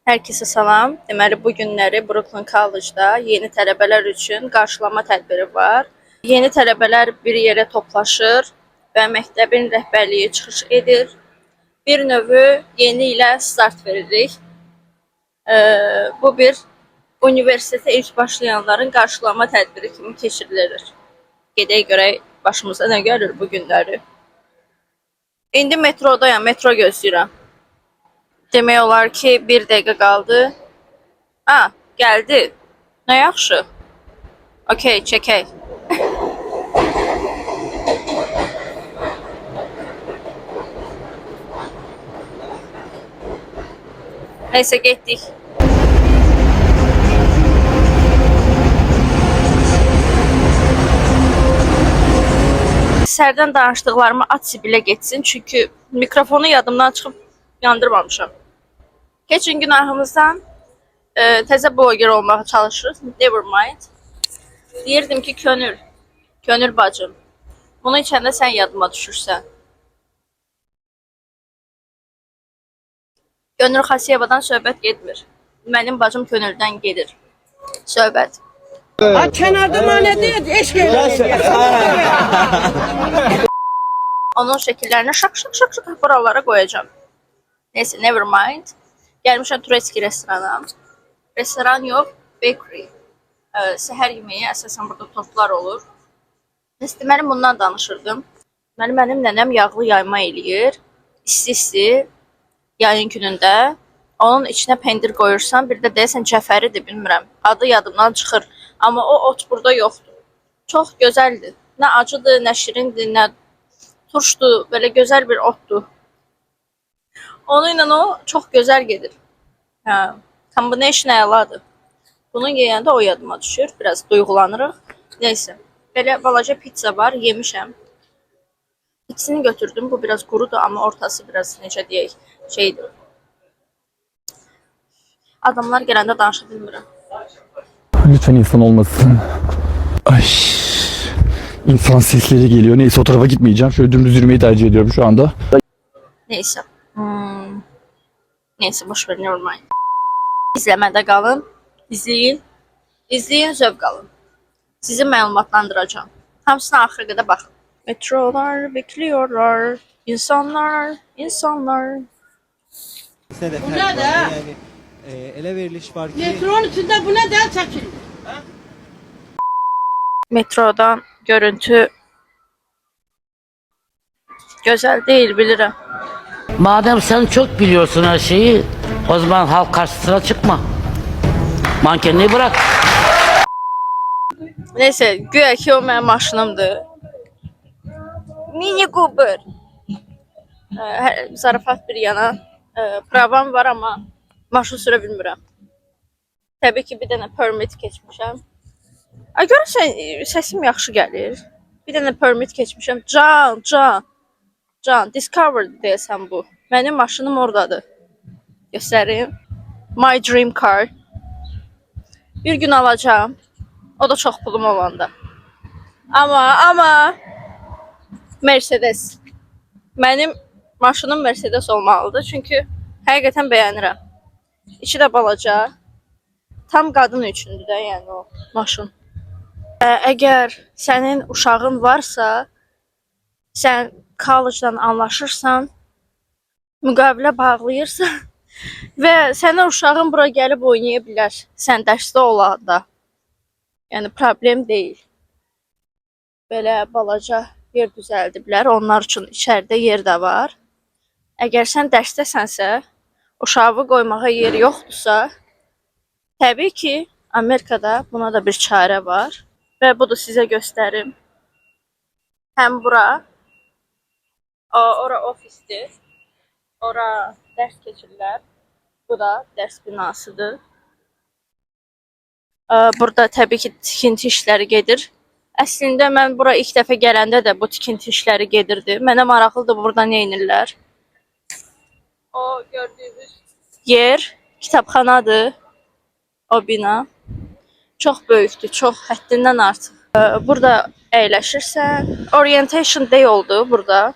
Herkese salam. Deməli, bu günləri Brooklyn College-da yeni tələbələr üçün qarşılama tədbiri var. Yeni tələbələr bir yerə toplaşır və məktəbin rəhbərliyi çıxış edir. Bir növü yeni ilə start veririk. Bu bir universitetə ilk başlayanların qarşılama tədbiri kimi keçirilir. Gedək görək başımıza nə gəlir bu günləri. İndi metrodayam, metro gözləyirəm. Demək olar ki, bir dəqiqə qaldı. Ha, gəldi. Nə yaxşı. Okey, çəkək. Neyse, getdik. Sərdən danışdıqlarımı aç sibilə getsin, çünki mikrofonu yadımdan çıxıb yandırmamışam. Keçin günahımızdan təzə bloger olmağa çalışırıq. Never mind. Deyirdim ki, könül bacım. Bunu içəndə sən yadıma düşürsən. Gönül Xasiyevadan söhbət getmir. Mənim bacım könüldən gedir. Söhbət. Ha, kenarda manede eşk Onun şəkillərini şak buralara qoyacağım. Neyse, never mind. Gəlmişəm Turetski restorana. Restoran yox, bakery. Səhər yeməyi əsasən burada tortlar olur. Deməli, bundan danışırdım. Mənim nənəm yağlı yayma eləyir. İsti yayın günündə. Onun içinə pendir qoyursan, bir də deyəsən cəfəridir, bilmirəm. Adı yadımdan çıxır. Amma o ot burada yoxdur. Çox gözəldir. Nə acıdır, nə şirindir, nə turşdur. Belə gözəl bir otdur. Onunla o çox gözəl gedir. Hə, combination əladır. Bunu yeyəndə o yadıma düşür. Biraz duyğulanırıq. Neyse. Belə balaca pizza var, yemişəm. İkisini götürdüm. Bu biraz qurudur, amma ortası biraz necə deyək, şeydir. Adamlar gələndə danışa bilmirəm. Lütfen insan olmasın. Ay. İnsan sesleri geliyor. Neyse, o tarafa gitmeyeceğim. Şöyle dümdüz yürümeyi tercih ediyorum şu anda. Neyse. Neyse, boş ver, never mind. İzləmədə qalın. İzləyin, zövq alın. Sizi məlumatlandıracağım. Hamısına axıra qədər baxın. Metrolar bekliyorlar. İnsanlar. Bu ne de? Yani ele veriliş var ki Metronun içinde bu ne de çekin. Metrodan görüntü gözəl değil, bilirəm. Madem sen çok biliyorsun her şeyi, o zaman halk karşısına çıkma. Mankenliği bırak. Neyse, güya ki o mənim maşınımdır. Mini Cooper. Zarafat bir yana. Pravam var, amma maşın sürə bilmirəm. Təbii ki, bir dənə permit keçmişəm. Görürsən, səsim yaxşı gəlir. Bir dənə permit keçmişəm. Can, Discover deyəsən bu. Mənim maşınım oradadır. Göstərim. My dream car. Bir gün alacağım. O da çox pulum olanda. Amma Mercedes. Mənim maşınım Mercedes olmalıdır. Çünki həqiqətən bəyənirəm. İçi də balaca. Tam qadın üçündür də, yəni o maşın. Əgər sənin uşağın varsa, sən college'dan anlaşırsan, müqavilə bağlayırsan və sənin uşağın bura gəlib oynaya bilər, sən dərsdə olanda. Yəni problem deyil. Belə balaca yer düzəldiblər, onlar üçün içəridə yer də var. Əgər sən dərsdəsənsə, uşağı qoymağa yer yoxdursa, təbii ki, Amerikada buna da bir çarə var. Və bu da sizə göstərim. Həm bura, ora ofisdir, ora dərs keçirlər. Bu da dərs binasıdır. Burada təbii ki, tikinti işləri gedir. Əslində mən bura ilk dəfə gələndə də bu tikinti işləri gedirdi. Mənə maraqlıdır burada nə edirlər. O gördüyünüz yer kitabxanadır. O bina çox böyükdür, çox həddindən artıq. Burada əyləşirsən. Orientation day oldu burada.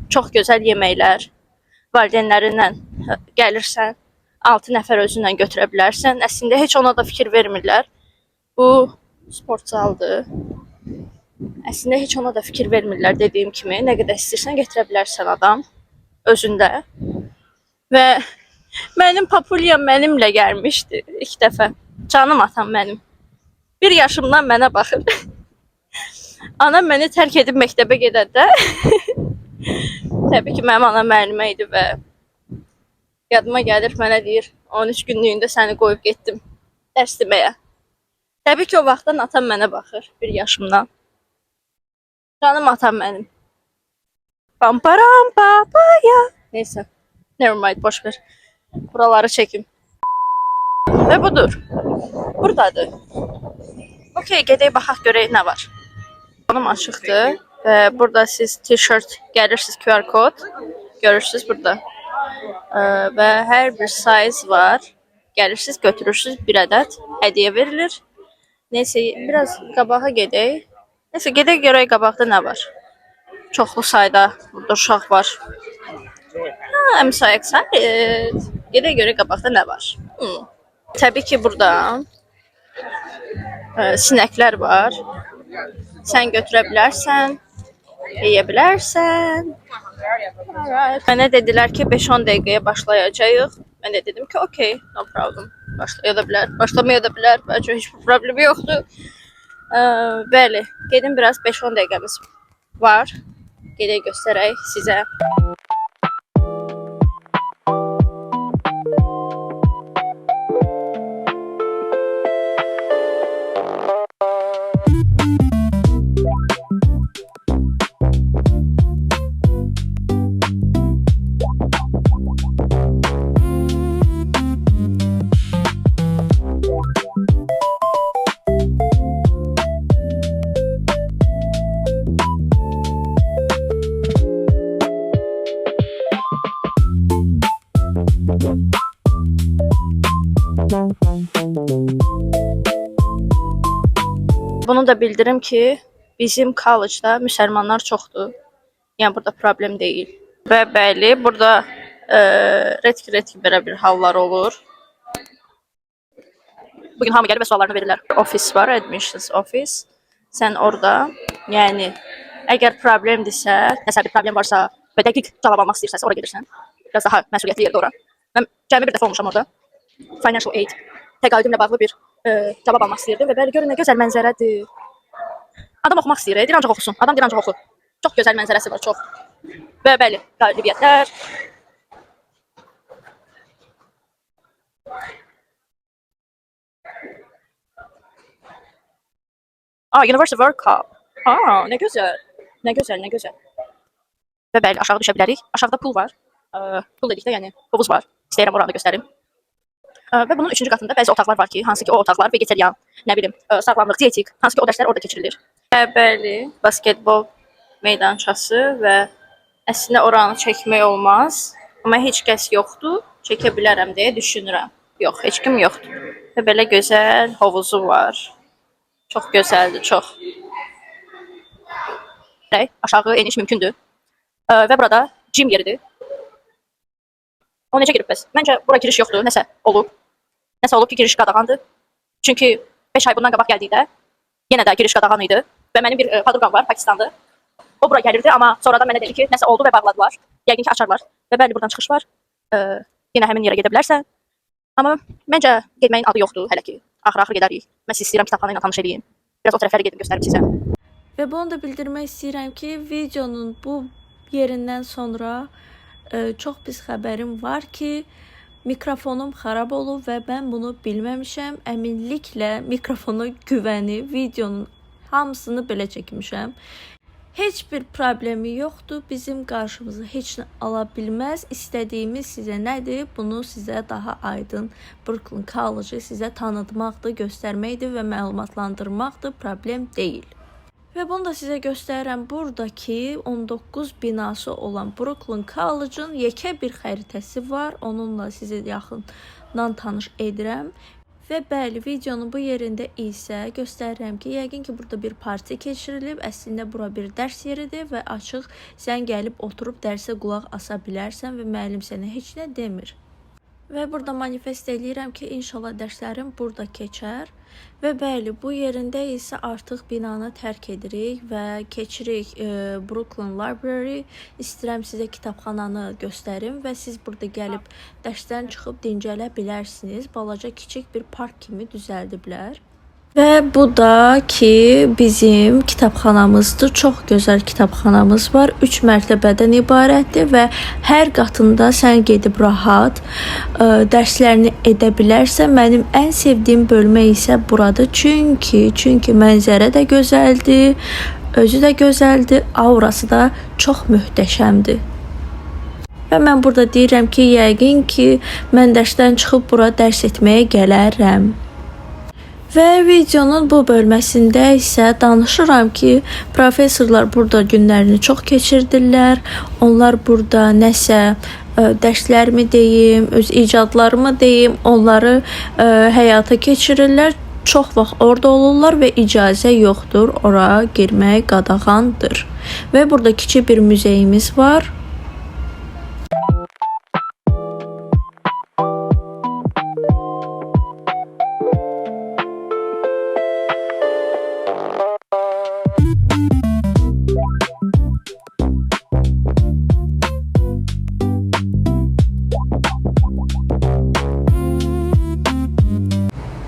Çox gözəl yeməklər. Valideynlərinlə gəlirsən, 6 nəfər özünlə götürə bilərsən. Əslində heç ona da fikir vermirlər. Bu sport zaldır. Əslində heç ona da fikir vermirlər dediyim kimi. Nə qədər istəyirsən gətirə bilərsən adam özündə. Və mənim papulyam mənimlə gəlmişdi ilk dəfə. Canım atam mənim. 1 yaşımdan mənə baxır. Anam məni tərk edib məktəbə gedəndə təbii ki, mənim anam müəllimə idi və yadıma gəlir, mənə deyir, 13 günlüyündə səni qoyub getdim dərs deməyə. Təbii ki, o vaxtdan atam mənə baxır, 1 yaşımdan. Canım atam mənim. Pamparam papaya. Neysə, never mind, boş ver. Buraları çəkim. Və budur. Buradadır. Okey, gedək baxaq görək nə var. Onun açıqdır və burada siz t-shirt gəlirsiniz, QR kod görürsünüz burada. Və hər bir size var. Gəlirsiniz, götürürsünüz, 1 ədəd hədiyyə verilir. Neysə, biraz qabağa gedək. Neysə, gedək görək qabaqda nə var. Çoxlu sayda burada uşaq var. I'm so excited. Gedək görək qabaqda nə var. Təbii ki, burada sinəklər var. Sən götürə bilərsən, yeyə bilərsən. Mənə dedilər ki, 5-10 dəqiqəyə başlayacağıq. Mən də dedim ki, okey, no problem. Başlaya da bilər, başlamaya da bilər. Bəlkə heç bir problemi yoxdur. Bəli, gedin biraz 5-10 dəqiqəmiz var. Gedək göstərək sizə. Bunu da bildirim ki, bizim college'da müsəlmanlar çoxdur. Yəni burada problem deyil. Və bəli, burada retki belə bir hallar olur. Bugün hamı gəlir və suallarını verirlər. Ofis var, admissions office. Sən orada, yəni əgər problemdirsə, nəsə bir problem varsa və dəqiq cavab almaq istəyirsənsə, ora gedirsən. Biraz daha məsuliyyətli yerdə ora. Mən cəmi bir dəfə olmuşam orada. Financial aid təqaüdümlə bağlı bir cavab almaq istəyirdim və bəli, görün nə gözəl mənzərədir. Adam oxumaq istəyir, deyir ancaq oxusun. Adam deyir ancaq oxu. Çox gözəl mənzərəsi var, çox. Və bəli, qalibiyyətlər. University World Cup. Nə gözəl. Nə gözəl, nə gözəl. Və bəli, aşağı düşə bilərik. Aşağıda pool var. Pool dedikdə, yəni hovuz var. İstəyirəm oranı göstərim. Və bunun 3-cü qatında bəzi otaqlar var ki, hansı ki o otaqlar vegetarian, nə bilim, sağlamlıq, dietik, hansı ki o dərslər orada keçirilir. Bəli, basketbol meydançası və əslində oranı çəkmək olmaz, amma heç kəs yoxdur, çəkə bilərəm deyə düşünürəm. Yox, heç kim yoxdur. Və belə gözəl hovuzu var. Çox gözəldir, çox. Aşağı eniş mümkündür. Və burada gym yeridir. O necə girib bəs? Məncə bura giriş yoxdur, nəsə olub. Nəsə olub ki, giriş qadağandır. Çünki 5 ay bundan qabaq gəldikdə yenə də giriş qadağan idi. Və mənim bir podruqam var, Pakistanlı. O bura gəlirdi, amma sonradan mənə dedi ki, nəsə oldu və bağladılar. Yəqin ki, açarlar. Və bəli, buradan çıxış var. Yenə həmin yerə gedə bilərsən. Amma məncə getməyin adı yoxdur hələ ki. Axır gedərik. Mən siz istəyirəm kitabxana ilə tanış edeyim. Biraz o tərəfləri gedim göstərim sizə. Və bunu da bildirmək istəyirəm ki, videonun bu yerindən sonra çox pis xəbərim var ki, mikrofonum xarab olub və mən bunu bilməmişəm. Əminliklə mikrofona güvənib videonun hamısını belə çəkmişəm. Heç bir problemi yoxdur. Bizim qarşımıza heç nə ala bilməz. İstədiyimiz sizə nədir? Bunu sizə daha aydın Brooklyn College sizə tanıtmaqdır, göstərməkdir və məlumatlandırmaqdır. Problem deyil. Və bunu da sizə göstərirəm. Buradakı 19 binası olan Brooklyn College-ın yekə bir xəritəsi var. Onunla sizi yaxından tanış edirəm. Və bəli, videonun bu yerində isə göstərirəm ki, yəqin ki, burada bir parti keçirilib. Əslində bura bir dərs yeridir və açıq sən gəlib oturub dərsə qulaq asa bilərsən və müəllim sənə heç nə demir. Və burada manifest eləyirəm ki, inşallah dərslərim burada keçər. Və bəli, bu yerində isə artıq binanı tərk edirik və keçirik Brooklyn Library. İstəyirəm sizə kitabxananı göstərim və siz burada gəlib dərsdən çıxıb dincələ bilərsiniz. Balaca kiçik bir park kimi düzəldiblər. Və bu da ki, bizim kitabxanamızdır. Çox gözəl kitabxanamız var. 3 mərtəbədən ibarətdir və hər qatında sən gedib rahat dərslərini edə bilərsən. Mənim ən sevdiyim bölmə isə buradır. Çünki mənzərə də gözəldir, özü də gözəldir, aurası da çox möhtəşəmdir. Və mən burada deyirəm ki, yəqin ki, mən dərsdən çıxıb bura dərs etməyə gələrəm. Və videonun bu bölməsində isə danışıram ki, professorlar burada günlərini çox keçirdirlər. Onlar burada nəsə dərslərimi deyim, öz icadlarımı deyim, onları həyata keçirirlər. Çox vaxt orada olurlar və icazə yoxdur, ora girmək qadağandır. Və burada kiçik bir muzeyimiz var.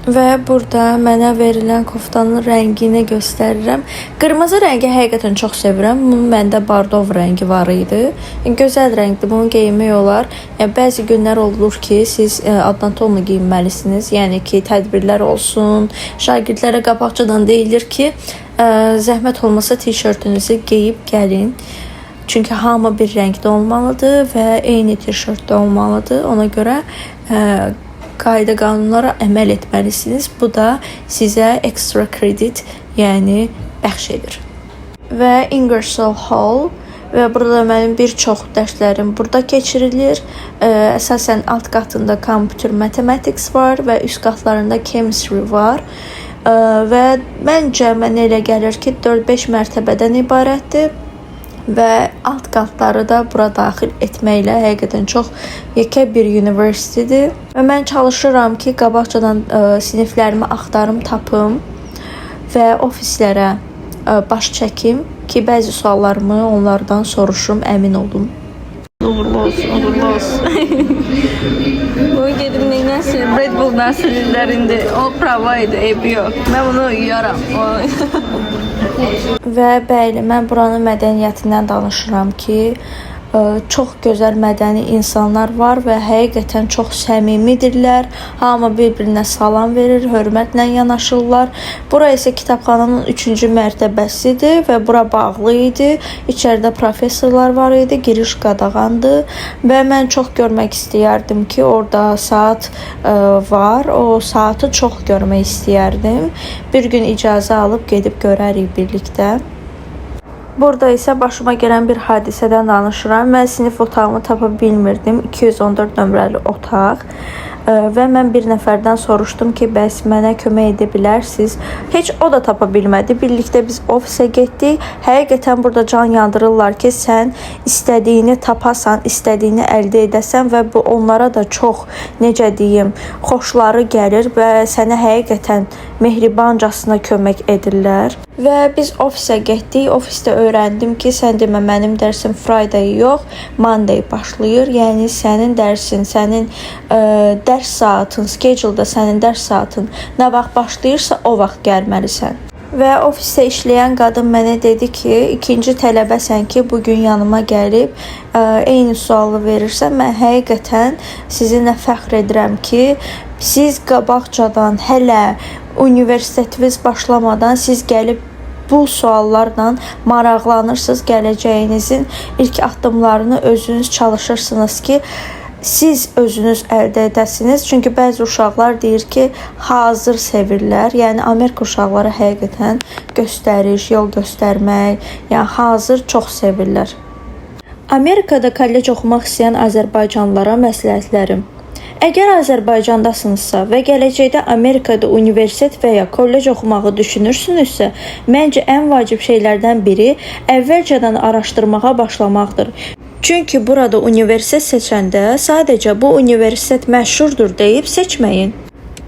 Və burada mənə verilən koftanın rəngini göstərirəm. Qırmızı rəngi həqiqətən çox sevirəm. Bunun məndə bardov rəngi var idi. Gözəl rəngdir, bunu geyinmək olar. Bəzi günlər olur ki, siz addan tonla geyinməlisiniz. Yəni ki, tədbirlər olsun. Şagirdlərə qabaqcadan deyilir ki, zəhmət olmasa tişörtünüzü geyib gəlin. Çünki hamı bir rəngdə olmalıdır və eyni tişörtdə olmalıdır. Ona görə qayda qanunlara əməl etməlisiniz. Bu da sizə ekstra kredit, yəni bəxş edir. Və Ingersoll Hall və burada mənim bir çox dərslərim burada keçirilir. Əsasən alt qatında Computer Mathematics var və üst qatlarında Chemistry var. Və məncə mənə elə gəlir ki, 4-5 mərtəbədən ibarətdir. Və alt qatları da bura daxil etməklə həqiqətən çox yekə bir universitetdir. Və mən çalışıram ki, qabaqcadan siniflərimi axtarım, tapım və ofislərə baş çəkim ki, bəzi suallarımı onlardan soruşum, əmin olum. Uğurlu olsun. Bu gedim neyləsin? Red Bull nəsillərində o prava idi, eybi yox. Mən bunu yiyaram. Və bəli, mən buranın mədəniyyətindən danışıram ki, çox gözəl mədəni insanlar var və həqiqətən çox səmimidirlər. Hamı bir-birinə salam verir, hörmətlə yanaşırlar. Bura isə kitabxananın 3-cü mərtəbəsidir və bura bağlı idi. İçəridə professorlar var idi, giriş qadağandı və mən çox görmək istəyərdim ki, orada saat var. O saatı çox görmək istəyərdim. Bir gün icazə alıb gedib görərik birlikdə. Burada isə başıma gələn bir hadisədən danışıram. Mən sinif otağımı tapa bilmirdim. 214 nömrəli otaq. Və mən bir nəfərdən soruşdum ki, bəs mənə kömək edə bilərsiniz? Heç o da tapa bilmədi. Birlikdə biz ofisə getdik. Həqiqətən burada can yandırırlar ki, sən istədiyini tapasan, istədiyini əldə edəsən və bu onlara da çox, necə deyim, xoşları gəlir və sənə həqiqətən mehribancasına kömək edirlər. Və biz ofisə getdik. Ofisdə öyrəndim ki, sən demə mənim dərsim Friday yox, Monday başlayır. Yəni sənin dərsin, sənin dərs saatın, schedule-da sənin dərs saatın nə vaxt başlayırsa o vaxt gəlməlisən. Və ofisdə işləyən qadın mənə dedi ki, ikinci tələbəsən ki, bugün yanıma gəlib eyni sualı verirsən. Mən həqiqətən sizinlə fəxr edirəm ki, siz qabaqcadan hələ universitetiniz başlamadan siz gəlib bu suallarla maraqlanırsınız, gələcəyinizin ilk addımlarını özünüz çalışırsınız ki, siz özünüz əldə edəsiniz. Çünki bəzi uşaqlar deyir ki, hazır sevirlər. Yəni Amerika uşaqları həqiqətən göstəriş, yol göstərmək, yəni hazır çox sevirlər. Amerikada kollec oxumaq istəyən azərbaycanlılara məsləhətlərim. Əgər Azərbaycandasınızsa və gələcəkdə Amerikada universitet və ya kollec oxumağı düşünürsünüzsə, məncə ən vacib şeylərdən biri əvvəlcədən araşdırmağa başlamaqdır. Çünki burada universitet seçəndə sadəcə bu universitet məşhurdur deyib seçməyin.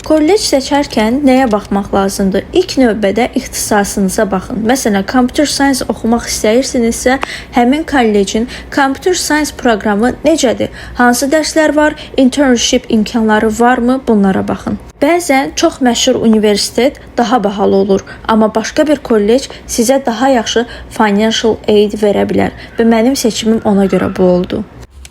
Kollec seçərkən nəyə baxmaq lazımdır? İlk növbədə ixtisasınıza baxın. Məsələn, Computer Science oxumaq istəyirsinizsə, həmin kollecin Computer Science proqramı necədir? Hansı dərslər var? Internship imkanları varmı? Bunlara baxın. Bəzən çox məşhur universitet daha bahalı olur, amma başqa bir kollec sizə daha yaxşı financial aid verə bilər və mənim seçimim ona görə bu oldu.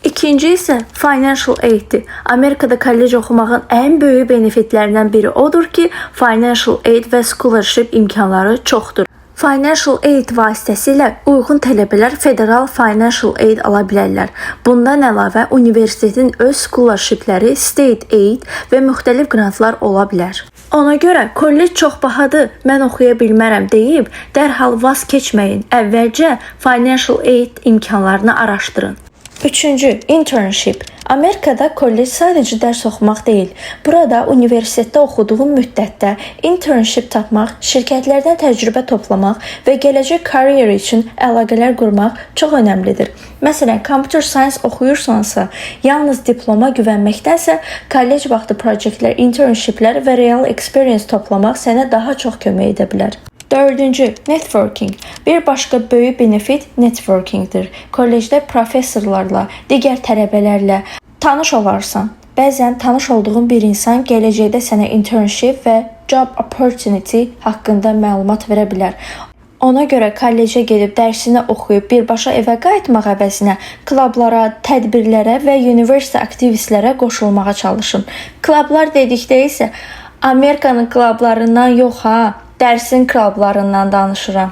İkinci isə financial aid-dir. Amerikada kollec oxumağın ən böyük benefitlərindən biri odur ki, financial aid və scholarship imkanları çoxdur. Financial aid vasitəsilə uyğun tələbələr federal financial aid ala bilərlər. Bundan əlavə universitetin öz scholarshipləri, state aid və müxtəlif qrantlar ola bilər. Ona görə kollec çox bahadır, mən oxuya bilmərəm deyib dərhal vaz keçməyin. Əvvəlcə financial aid imkanlarını araşdırın. Üçüncü, internship. Amerikada kollec sadəcə dərs oxumaq deyil. Burada universitetdə oxuduğum müddətdə internship tapmaq, şirkətlərdən təcrübə toplamaq və gələcək kariyer üçün əlaqələr qurmaq çox önəmlidir. Məsələn, Computer Science oxuyursansa, yalnız diploma güvənməkdənsə, kollec vaxtı proyektlər, internshiplər və real experience toplamaq sənə daha çox kömək edə bilər. Dördüncü, networking. Bir başqa böyük benefit networkingdir. Kollecdə professorlarla, digər tələbələrlə tanış olarsan. Bəzən tanış olduğun bir insan gələcəkdə sənə internship və job opportunity haqqında məlumat verə bilər. Ona görə kollecə gedib dərsini oxuyub birbaşa evə qayıtmaq əvəzinə klublara, tədbirlərə və universitet aktivistlərə qoşulmağa çalışın. Klublar dedikdə isə Amerikanın klublarından yox dərsin klublarından danışıram.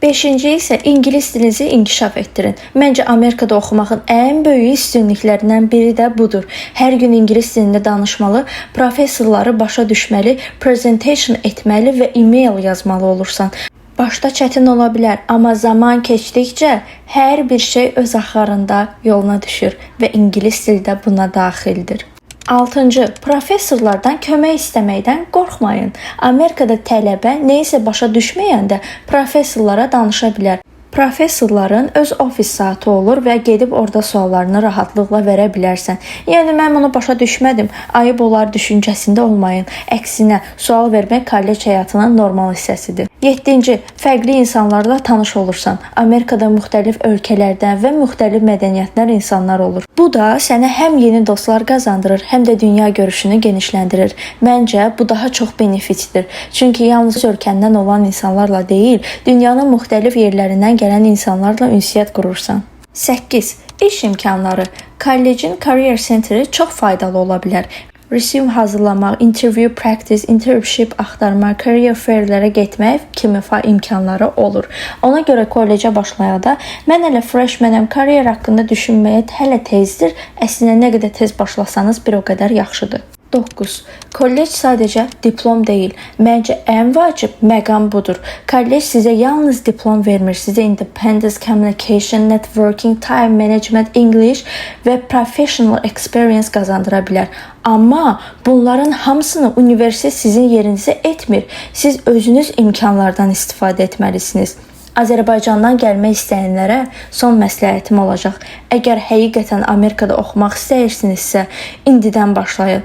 Beşinci isə ingilis dilinizi inkişaf etdirin. Məncə Amerikada oxumağın ən böyük üstünlüklərindən biri də budur. Hər gün ingilis dilində danışmalı, professorları başa düşməli, presentation etməli və e-mail yazmalı olursan. Başda çətin ola bilər, amma zaman keçdikcə hər bir şey öz axarında yoluna düşür və ingilis dili də buna daxildir. 6. Professorlardan kömək istəməkdən qorxmayın. Amerikada tələbə nəyisə başa düşməyəndə professorlara danışa bilər. Professorların öz ofis saatı olur və gedib orada suallarını rahatlıqla verə bilərsən. Yəni mən bunu başa düşmədim, ayıb olar düşüncəsində olmayın. Əksinə, sual vermək kollec həyatının normal hissəsidir. 7. Fərqli insanlarla tanış olursan. Amerikada müxtəlif ölkələrdən və müxtəlif mədəniyyətlər insanlar olur. Bu da sənə həm yeni dostlar qazandırır, həm də dünya görüşünü genişləndirir. Məncə bu daha çox benefitdir. Çünki yalnız ölkəndən olan insanlarla deyil, dünyanın müxtəlif yerlərindən gələn insanlarla ünsiyyət qurursan. 8. İş imkanları. Kollecin Career Centeri çox faydalı ola bilər. Resume hazırlamaq, interview practice, internship axtarmaq, career fairlərə getmək kimi imkanları olur. Ona görə kollecə başlayanda mən hələ freshmanəm, kariyer haqqında düşünməyə hələ tezdir. Əslində nə qədər tez başlasanız bir o qədər yaxşıdır. 9. Kollec sadəcə diplom deyil. Məncə ən vacib məqam budur. Kollec sizə yalnız diplom vermir. Sizə independence, communication, networking, time management, English və professional experience qazandıra bilər. Amma bunların hamısını universitet sizin yerinizə etmir. Siz özünüz imkanlardan istifadə etməlisiniz. Azərbaycandan gəlmək istəyənlərə son məsləhətim olacaq. Əgər həqiqətən Amerikada oxumaq istəyirsinizsə, indidən başlayın.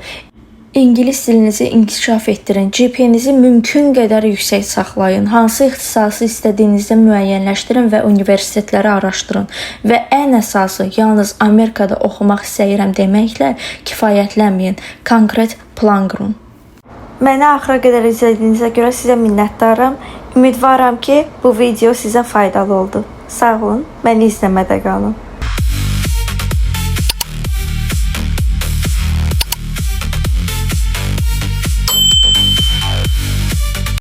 İngilis dilinizi inkişaf etdirin. GPA-nizi mümkün qədər yüksək saxlayın. Hansı ixtisası istədiyinizdə müəyyənləşdirin və universitetləri araşdırın. Və ən əsası, yalnız Amerikada oxumaq istəyirəm deməklə kifayətlənməyin. Konkret plan qurun. Məni axıra qədər izlədiyinizə görə sizə minnətdaram. Ümidvaram ki, bu video sizə faydalı oldu. Sağ olun, məni izləmədə qalın.